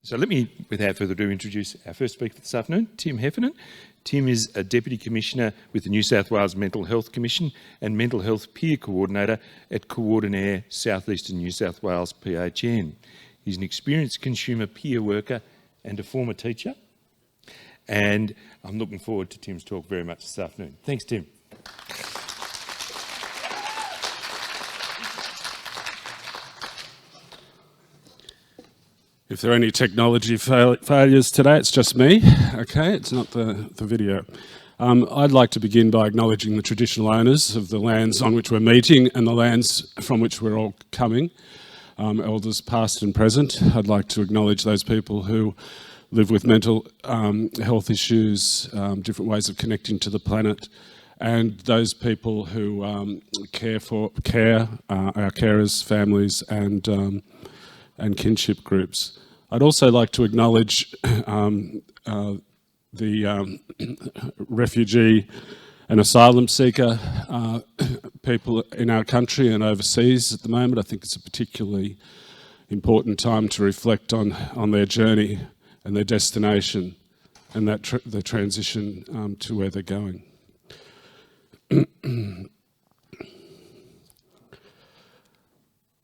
So let me, without further ado, introduce our first speaker this afternoon, Tim Heffernan. Tim is a Deputy Commissioner with the New South Wales Mental Health Commission and Mental Health Peer Coordinator at Coordinaire South Eastern New South Wales PHN. He's an experienced consumer peer worker and a former teacher. And I'm looking forward to Tim's talk very much this afternoon. Thanks, Tim. If there are any technology failures today, it's just me, okay? It's not the video. I'd like to begin by acknowledging the traditional owners of the lands on which we're meeting and the lands from which we're all coming, elders past and present. I'd like to acknowledge those people who live with mental health issues, different ways of connecting to the planet, and those people who care our carers, families, and kinship groups. I'd also like to acknowledge the refugee and asylum seeker people in our country and overseas at the moment. I think it's a particularly important time to reflect on their journey and their destination and the transition to where they're going.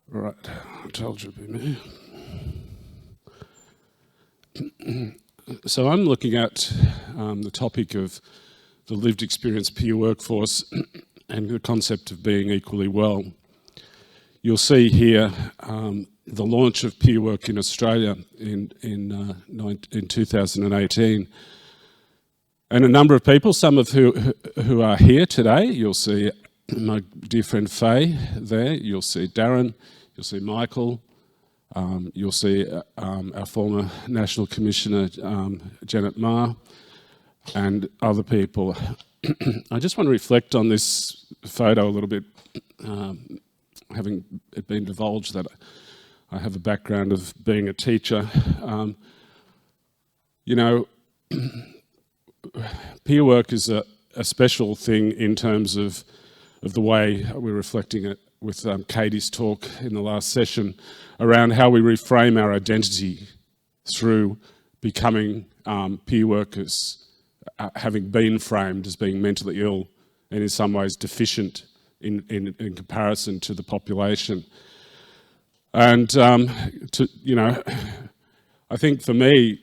Right, I told you it'd be me. So I'm looking at the topic of the lived experience peer workforce and the concept of being equally well. You'll see here the launch of peer work in Australia in 2018. And a number of people, some of who are here today. You'll see my dear friend Faye there, you'll see Darren, you'll see Michael, you'll see our former National Commissioner Janet Ma and other people. I just want to reflect on this photo a little bit, having it been divulged that I have a background of being a teacher. Peer work is a special thing in terms of the way we're reflecting it with Katie's talk in the last session around how we reframe our identity through becoming peer workers, having been framed as being mentally ill and in some ways deficient in comparison to the population. And, I think for me,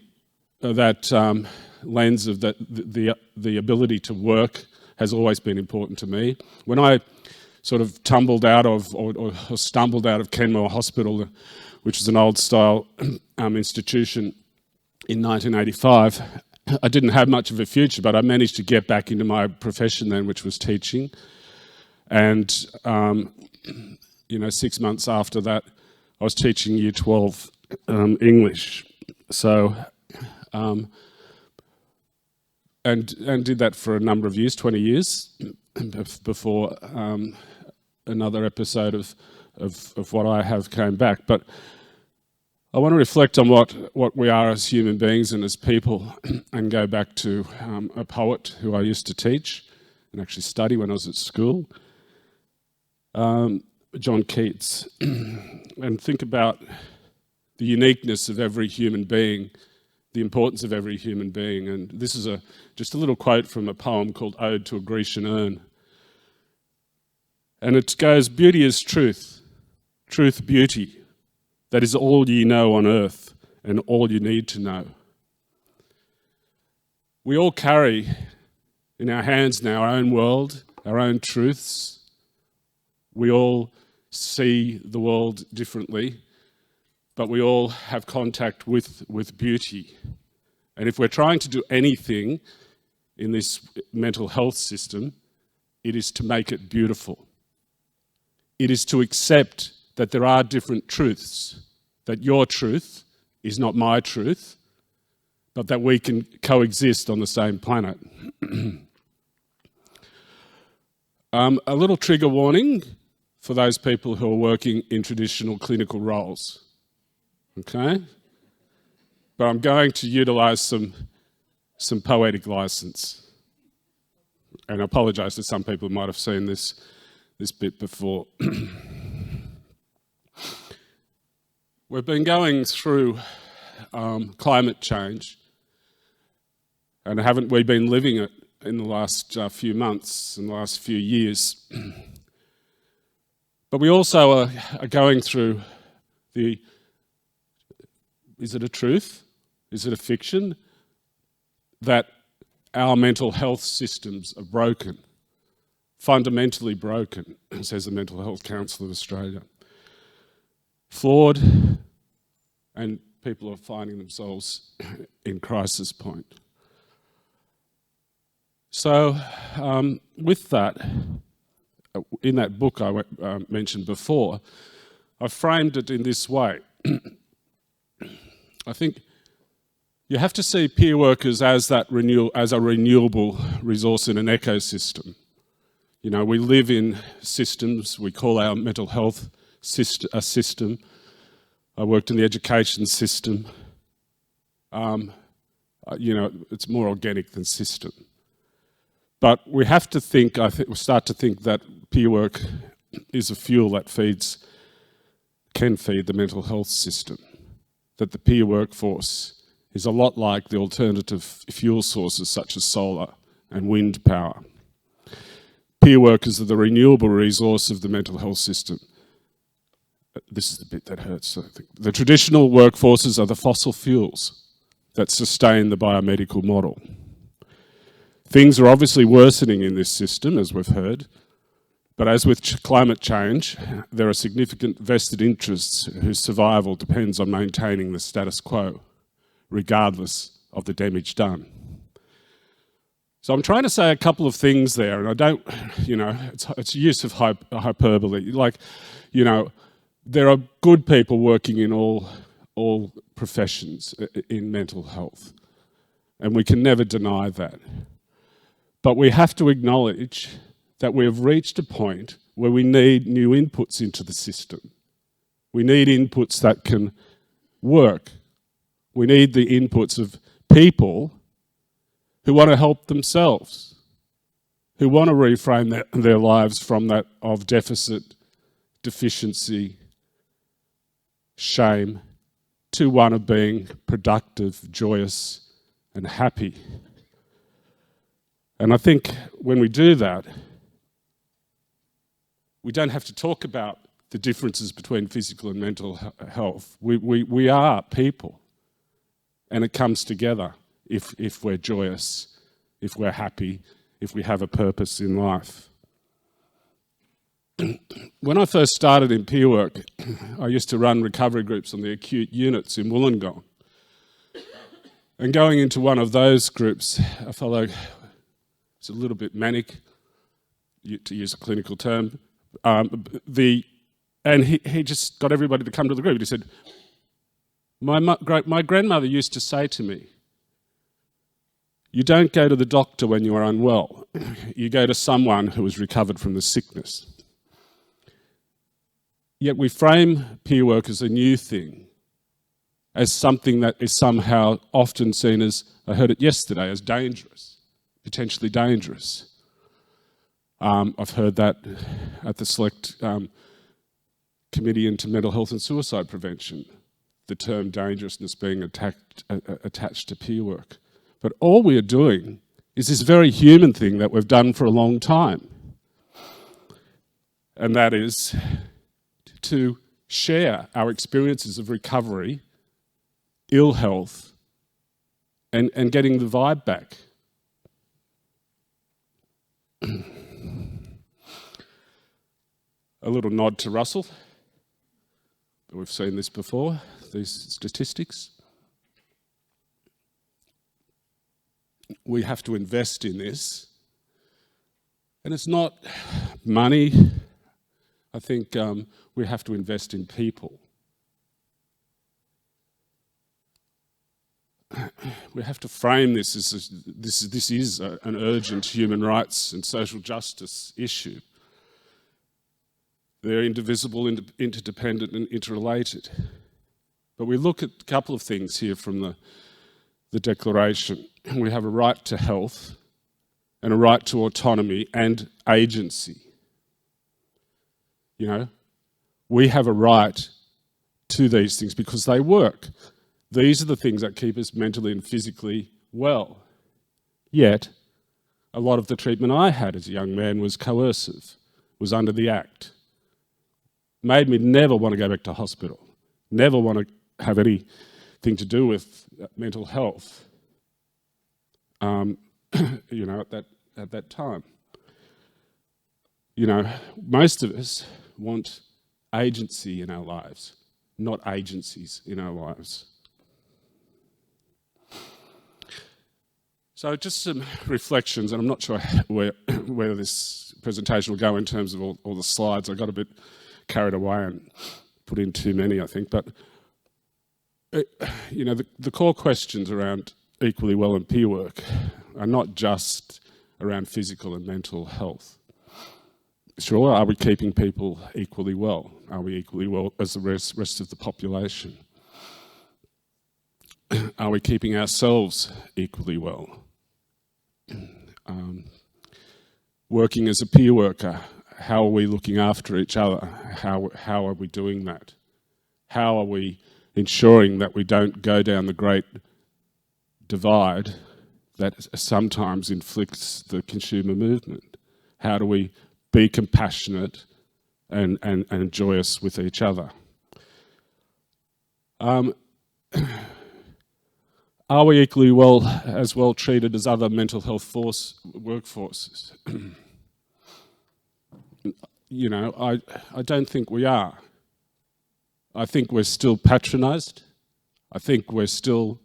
that lens of the ability to work has always been important to me. When I sort of tumbled out of or stumbled out of Kenmore Hospital, which is an old style institution, in 1985, I didn't have much of a future, but I managed to get back into my profession then, which was teaching. And 6 months after that, I was teaching Year 12 English. So, and did that for a number of years, 20 years, before another episode of what I have came back. But I want to reflect on what we are as human beings and as people, and go back to a poet who I used to teach and actually study when I was at school, John Keats, and think about the uniqueness of every human being, the importance of every human being. And this is just a little quote from a poem called Ode to a Grecian Urn. And it goes, "Beauty is truth, truth beauty. That is all ye know on earth and all you need to know." We all carry in our hands now our own world, our own truths. We all see the world differently, but we all have contact with beauty. And if we're trying to do anything in this mental health system, it is to make it beautiful. It is to accept that there are different truths, that your truth is not my truth, but that we can coexist on the same planet. A little trigger warning for those people who are working in traditional clinical roles. Okay? But I'm going to utilise some poetic license. And I apologise to some people who might have seen this bit before. We've been going through climate change, and haven't we been living it in the last few months, in the last few years? But we also are going through is it a truth? Is it a fiction? That our mental health systems are broken, fundamentally broken, says the Mental Health Council of Australia. Flawed, and people are finding themselves in crisis point. So with that, in that book I mentioned before, I framed it in this way. I think you have to see peer workers as a renewable resource in an ecosystem. You know, we live in systems. We call our mental health a system. I worked in the education system. You know, it's more organic than system. But we have to think, we start to think that peer work is a fuel that can feed the mental health system. That the peer workforce is a lot like the alternative fuel sources such as solar and wind power. Peer workers are the renewable resource of the mental health system. This is the bit that hurts, I think. The traditional workforces are the fossil fuels that sustain the biomedical model. Things are obviously worsening in this system, as we've heard, but as with climate change, there are significant vested interests whose survival depends on maintaining the status quo, regardless of the damage done. So I'm trying to say a couple of things there, and I don't, you know, it's use of hyperbole. Like, you know, there are good people working in all professions in mental health, and we can never deny that. But we have to acknowledge that we have reached a point where we need new inputs into the system. We need inputs that can work. We need the inputs of people who want to help themselves, who want to reframe their lives from that of deficit, deficiency, shame, to one of being productive, joyous, and happy. And I think when we do that, we don't have to talk about the differences between physical and mental health. We are people, and it comes together if we're joyous, if we're happy, if we have a purpose in life. When I first started in peer work, I used to run recovery groups on the acute units in Wollongong. And going into one of those groups, a fellow was a little bit manic, to use a clinical term, and he just got everybody to come to the group. He said, my grandmother used to say to me, you don't go to the doctor when you are unwell. You go to someone who has recovered from the sickness. Yet we frame peer work as a new thing, as something that is somehow often seen as, I heard it yesterday, as dangerous, potentially dangerous. I've heard that at the Select Committee into Mental Health and Suicide Prevention, the term dangerousness being attached to peer work. But all we are doing is this very human thing that we've done for a long time. And that is to share our experiences of recovery, ill health, and getting the vibe back. A little nod to Russell. We've seen this before, these statistics. We have to invest in this. And it's not money. I think we have to invest in people. We have to frame this as this is an urgent human rights and social justice issue. They're indivisible, interdependent and interrelated. But we look at a couple of things here from the Declaration. We have a right to health and a right to autonomy and agency. You know, we have a right to these things because they work. These are the things that keep us mentally and physically well. Yet, a lot of the treatment I had as a young man was coercive, was under the Act. Made me never want to go back to hospital, never want to have anything to do with mental health, you know, at that time. You know, most of us want agency in our lives, not agencies in our lives. So just some reflections, and I'm not sure where this presentation will go in terms of all the slides. I got a bit carried away and put in too many, I think. But, you know, the core questions around equally well and peer work are not just around physical and mental health. Sure, are we keeping people equally well? Are we equally well as the rest of the population? Are we keeping ourselves equally well? Working as a peer worker, how are we looking after each other? How are we doing that? How are we ensuring that we don't go down the great divide that sometimes inflicts the consumer movement? How do we be compassionate and joyous with each other? Are we equally well treated as other mental health workforces? You know, I don't think we are. I think we're still patronised. I think we're still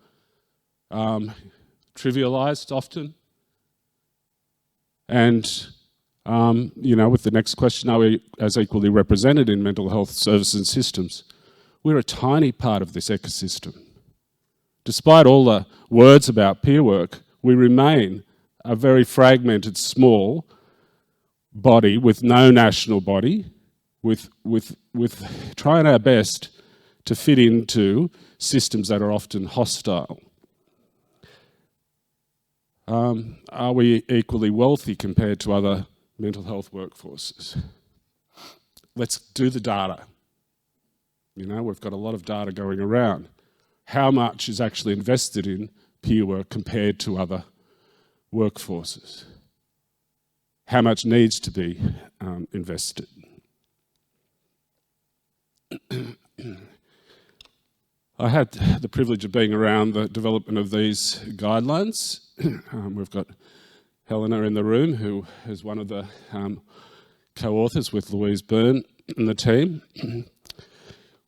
trivialised often. And you know, with the next question, are we as equally represented in mental health services and systems? We're a tiny part of this ecosystem. Despite all the words about peer work, we remain a very fragmented, small body with no national body, with trying our best to fit into systems that are often hostile. Are we equally wealthy compared to other mental health workforces? Let's do the data. You know, we've got a lot of data going around. How much is actually invested in peer work compared to other workforces? How much needs to be invested? I had the privilege of being around the development of these guidelines. We've got Helena in the room, who is one of the co-authors with Louise Byrne and the team.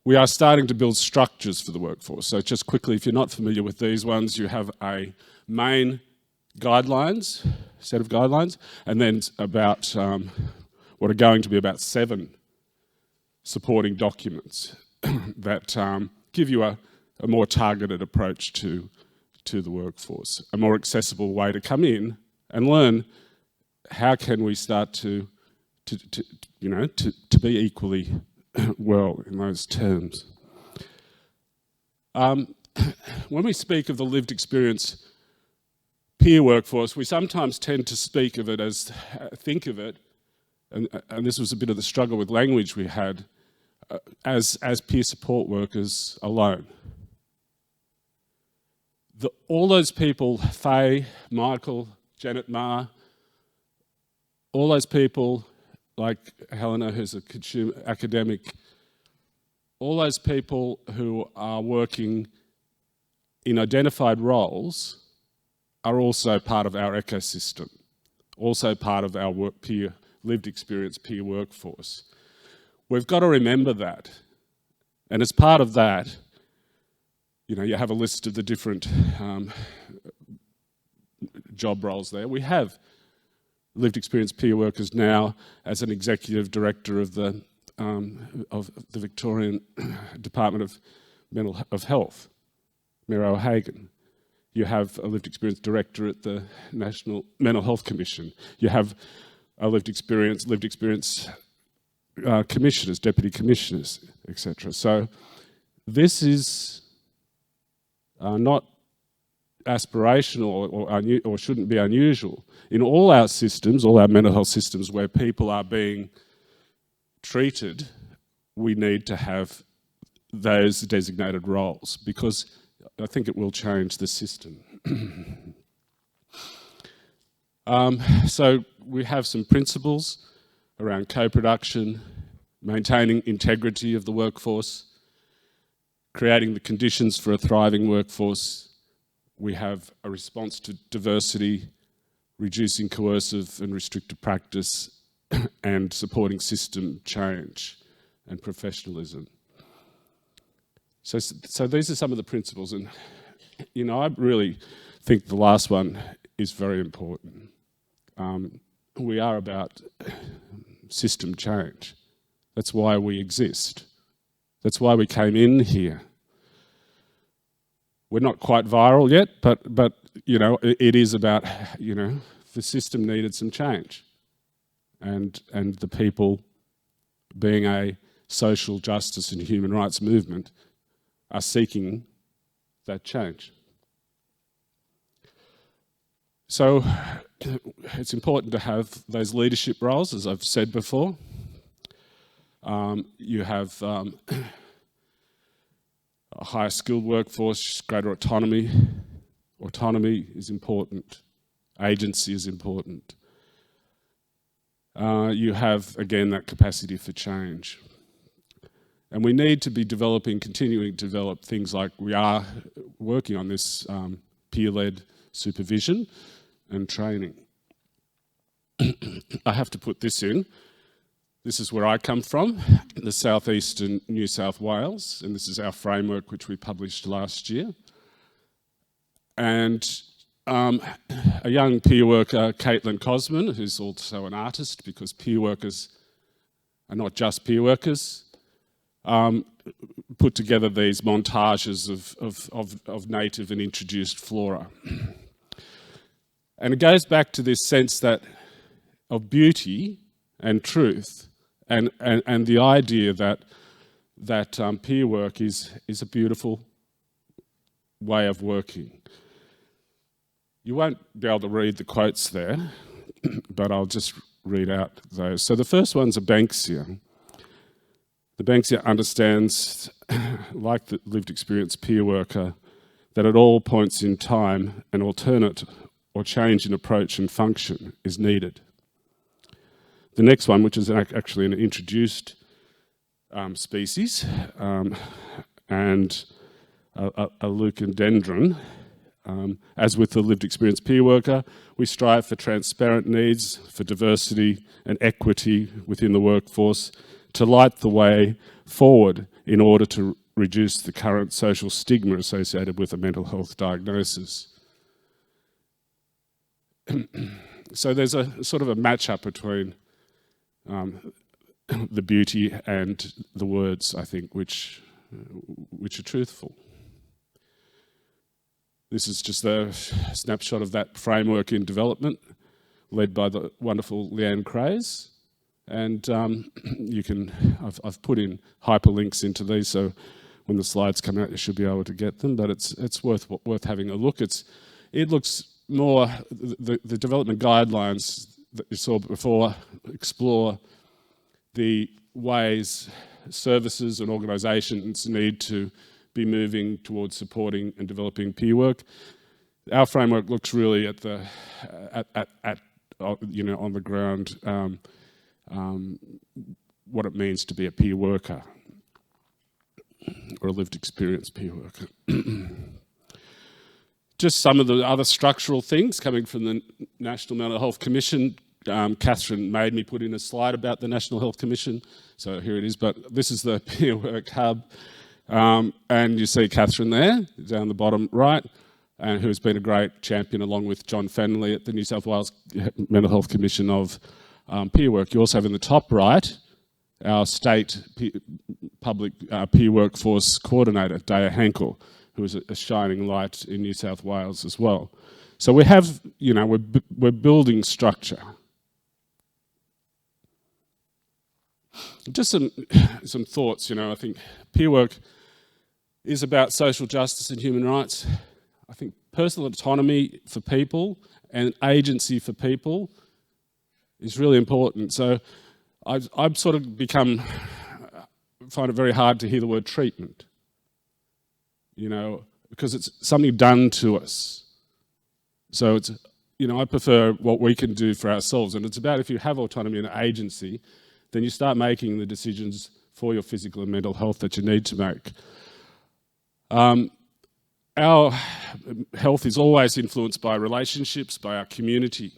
We are starting to build structures for the workforce. So just quickly, if you're not familiar with these ones, you have a main guidelines, set of guidelines, and then about what are going to be about 7 supporting documents that give you a more targeted approach to the workforce, a more accessible way to come in and learn how can we start to be equally well in those terms. When we speak of the lived experience peer workforce, we sometimes tend to think of it, and this was a bit of the struggle with language we had, as peer support workers alone. All those people, Faye, Michael, Janet Ma, all those people like Helena, who's a consumer academic, all those people who are working in identified roles are also part of our ecosystem, also part of our lived experience peer workforce. We've got to remember that. And as part of that, you know, you have a list of the different job roles there. We have lived experience peer workers now as an executive director of the Victorian Department of Health, Mayor O'Hagan. You have a lived experience director at the National Mental Health Commission. You have a lived experience commissioners, deputy commissioners, etc. So this is not aspirational or shouldn't be unusual. In all our systems, all our mental health systems where people are being treated, we need to have those designated roles, because I think it will change the system. So we have some principles around co-production, maintaining integrity of the workforce, creating the conditions for a thriving workforce. We have a response to diversity, reducing coercive and restrictive practice, and supporting system change and professionalism. So these are some of the principles, and you know, I really think the last one is very important. We are about system change. That's why we exist. That's why we came in here. We're not quite viral yet, but you know, it is about, you know, the system needed some change, and the people, being a social justice and human rights movement, are seeking that change. So it's important to have those leadership roles, as I've said before. You have a higher skilled workforce, greater autonomy. Autonomy is important. Agency is important. You have, again, that capacity for change. And we need to be continuing to develop things like we are working on this peer-led supervision and training. I have to put this in. This is where I come from, the southeastern New South Wales, and this is our framework which we published last year. And a young peer worker, Caitlin Cosman, who's also an artist, because peer workers are not just peer workers, put together these montages of native and introduced flora. And it goes back to this sense that of beauty and truth, and the idea that peer work is a beautiful way of working. You won't be able to read the quotes there, but I'll just read out those. So the first one's a Banksia. The Banksia understands, like the lived experience peer worker, that at all points in time an alternate or change in approach and function is needed. The next one, which is actually an introduced species, and a leucodendron. As with the lived experience peer worker, we strive for transparent needs, for diversity and equity within the workforce, to light the way forward in order to reduce the current social stigma associated with a mental health diagnosis. So there's a sort of a match-up between the beauty and the words, I think, which are truthful. This is just a snapshot of that framework in development, led by the wonderful Leanne Craze. And I've put in hyperlinks into these, so when the slides come out, you should be able to get them. But it's worth having a look. It looks more, the development guidelines that you saw before explore the ways services and organisations need to be moving towards supporting and developing peer work. Our framework looks really at you know, on the ground, what it means to be a peer worker or a lived experience peer worker. Just some of the other structural things coming from the National Mental Health Commission. Catherine made me put in a slide about the National Health Commission, so here it is, but this is the peer work hub. And you see Catherine there, down the bottom right, who has been a great champion along with John Fennelly at the New South Wales Mental Health Commission of peer work. You also have in the top right our state public peer workforce coordinator, Daya Hankel, who is a shining light in New South Wales as well. So we have, you know, we're building structure. Just some thoughts, you know, I think peer work is about social justice and human rights. I think personal autonomy for people and agency for people is really important. So I've sort of find it very hard to hear the word treatment. You know, because it's something done to us. So it's, I prefer what we can do for ourselves. And it's about, if you have autonomy and agency, then you start making the decisions for your physical and mental health that you need to make. Our health is always influenced by relationships, by our community.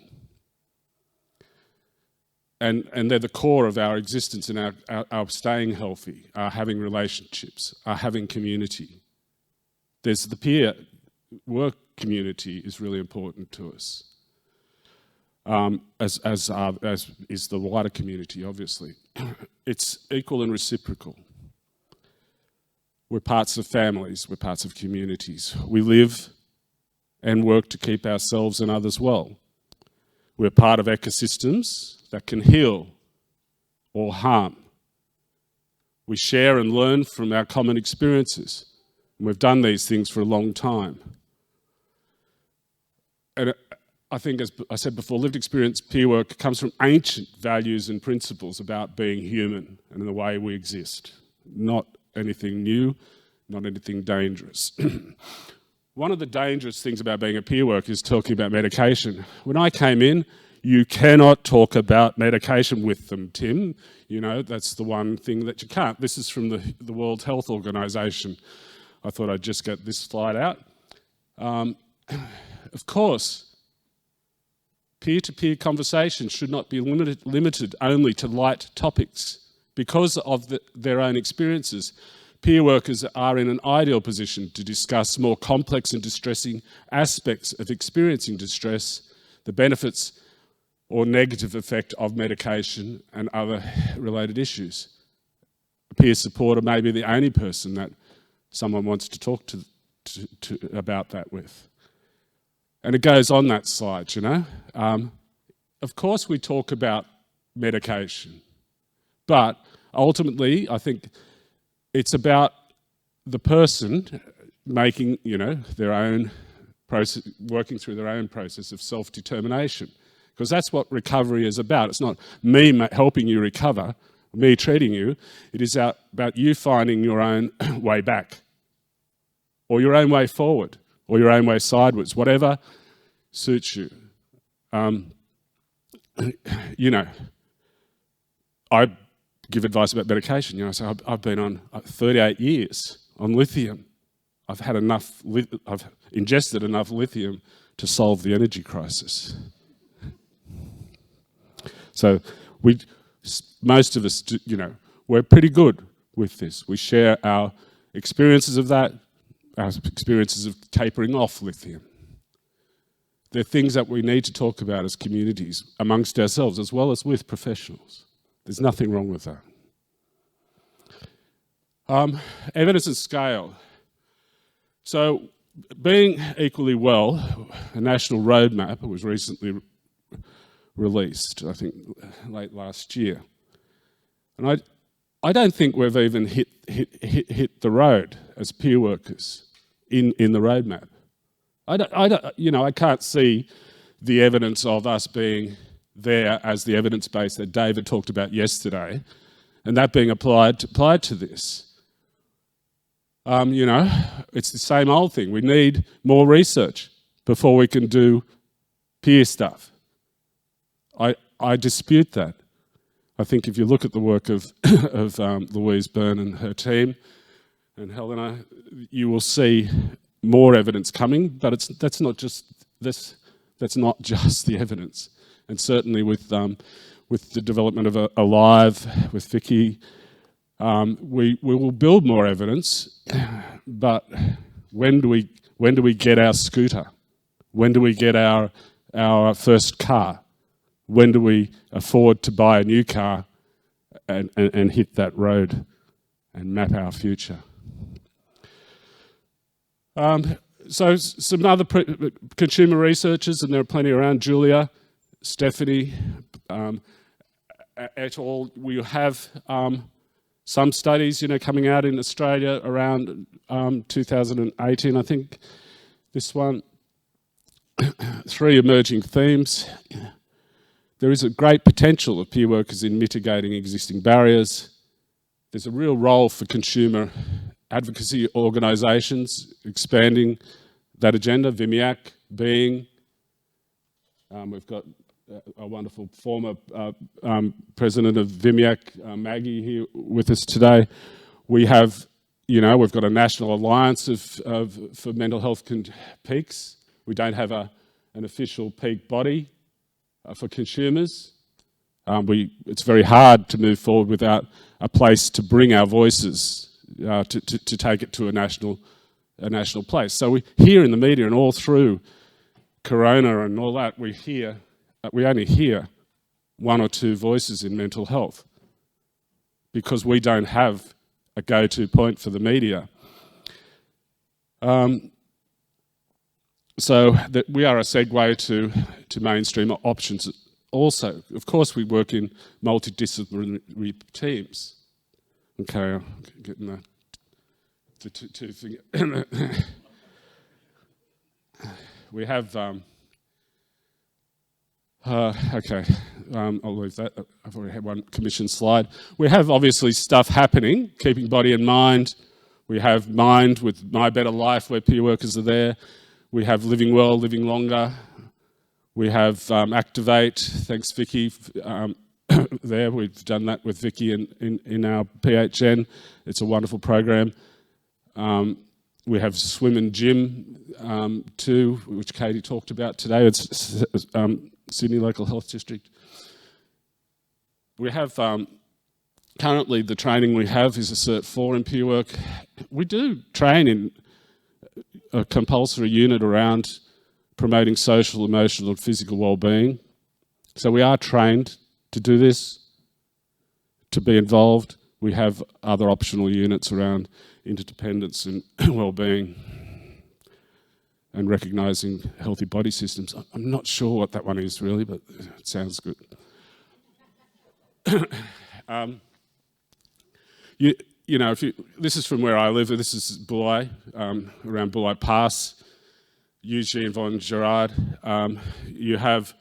And they're the core of our existence and our staying healthy, our having relationships, our having community. There's the peer work community is really important to us, as is the wider community, obviously. It's equal and reciprocal. We're parts of families, we're parts of communities. We live and work to keep ourselves and others well. We're part of ecosystems that can heal or harm. We share and learn from our common experiences. And we've done these things for a long time. And I think, as I said before, lived experience peer work comes from ancient values and principles about being human and the way we exist. Not anything new, not anything dangerous. One of the dangerous things about being a peer worker is talking about medication. When I came in, you cannot talk about medication with them, Tim. That's the one thing that you can't. This is from the World Health Organization. I thought I'd just get this slide out. Of course, peer-to-peer conversations should not be limited only to light topics. Because of their own experiences, peer workers are in an ideal position to discuss more complex and distressing aspects of experiencing distress, the benefits or negative effect of medication and other related issues. A peer supporter may be the only person that someone wants to talk to about that with. And it goes on that slide, Of course we talk about medication. But ultimately, I think it's about the person making, their own process, working through their own process of self-determination. Because that's what recovery is about. It's not me helping you recover, me treating you. It is about you finding your own way back, or your own way forward, or your own way sideways, whatever suits you. I give advice about medication. So I've been on 38 years on lithium. I've had I've ingested enough lithium to solve the energy crisis. So most of us, we're pretty good with this. We share our experiences of that, our experiences of tapering off lithium. They're things that we need to talk about as communities, amongst ourselves, as well as with professionals. There's nothing wrong with that. Evidence and scale. So, being equally well, a national roadmap was recently released, I think late last year. And I don't think we've even hit the road as peer workers in the roadmap. I can't see the evidence of us being there as the evidence base that David talked about yesterday, and that being applied to this. It's the same old thing. We need more research before we can do peer stuff. I dispute that. I think if you look at the work of Louise Byrne and her team and Helena, you will see more evidence coming, but that's not just the evidence. And certainly with the development of Alive, with Vicky, we will build more evidence. But when do we get our scooter? When do we get our first car? When do we afford to buy a new car and hit that road and map our future? So some other consumer researchers, and there are plenty around, Julia, Stephanie, et al. We have some studies, coming out in Australia around 2018, I think. This one, 3 emerging themes. There is a great potential of peer workers in mitigating existing barriers. There's a real role for consumer advocacy organisations, expanding that agenda, VMIAC being. We've got a wonderful former president of VMIAC, Maggie, here with us today. We have, we've got a national alliance for mental health peaks. We don't have an official peak body for consumers. It's very hard to move forward without a place to bring our voices, to take it to a national place. So we hear in the media and all through Corona and all that, we only hear one or two voices in mental health because we don't have a go-to point for the media. So that we are a segue to mainstream options. Also, of course, we work in multidisciplinary teams. Okay, I'm getting the two finger. We have, okay, I'll leave that. I've already had one commission slide. We have obviously stuff happening, keeping body and mind. We have Mind with My Better Life, where peer workers are there. We have Living Well, Living Longer. We have Activate, thanks Vicky, there. We've done that with Vicky in our PHN. It's a wonderful program. We have Swim and Gym too, which Katie talked about today. It's Sydney Local Health District. We have, currently the training we have is a Cert 4 in peer work. We do train in a compulsory unit around promoting social, emotional and physical well-being. So we are trained to do this, to be involved. We have other optional units around interdependence and well-being and recognising healthy body systems. I'm not sure what that one is really, but it sounds good. This is from where I live. This is Bulli, around Bulli Pass, Eugene von Gerard. You have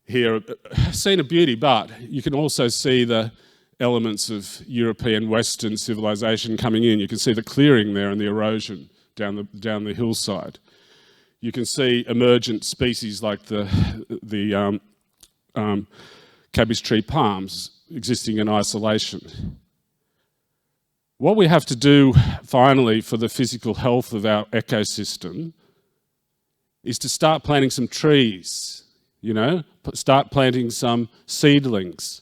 here a scene of beauty, but you can also see the elements of European Western civilization coming in. You can see the clearing there and the erosion down the hillside. You can see emergent species like the cabbage tree palms existing in isolation. What we have to do finally for the physical health of our ecosystem is to start planting some trees, start planting some seedlings.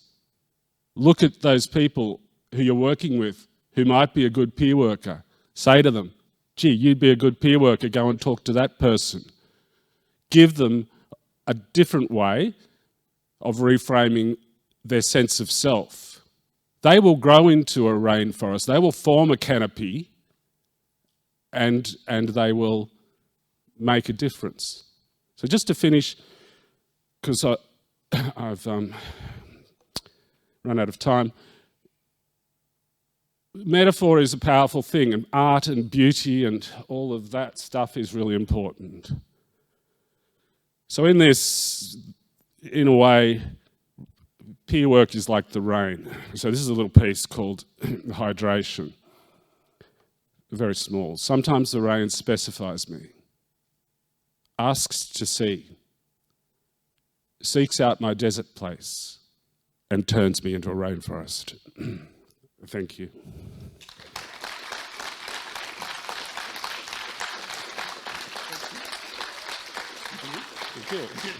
Look at those people who you're working with who might be a good peer worker. Say to them, gee, you'd be a good peer worker, go and talk to that person. Give them a different way of reframing their sense of self. They will grow into a rainforest, they will form a canopy and they will make a difference. So just to finish, because I've run out of time. Metaphor is a powerful thing, and art and beauty and all of that stuff is really important. So in this, in a way, peer work is like the rain. So this is a little piece called Hydration. Very small. Sometimes the rain specifies me, asks to see, seeks out my desert place, and turns me into a rainforest. Thank you. Thank you.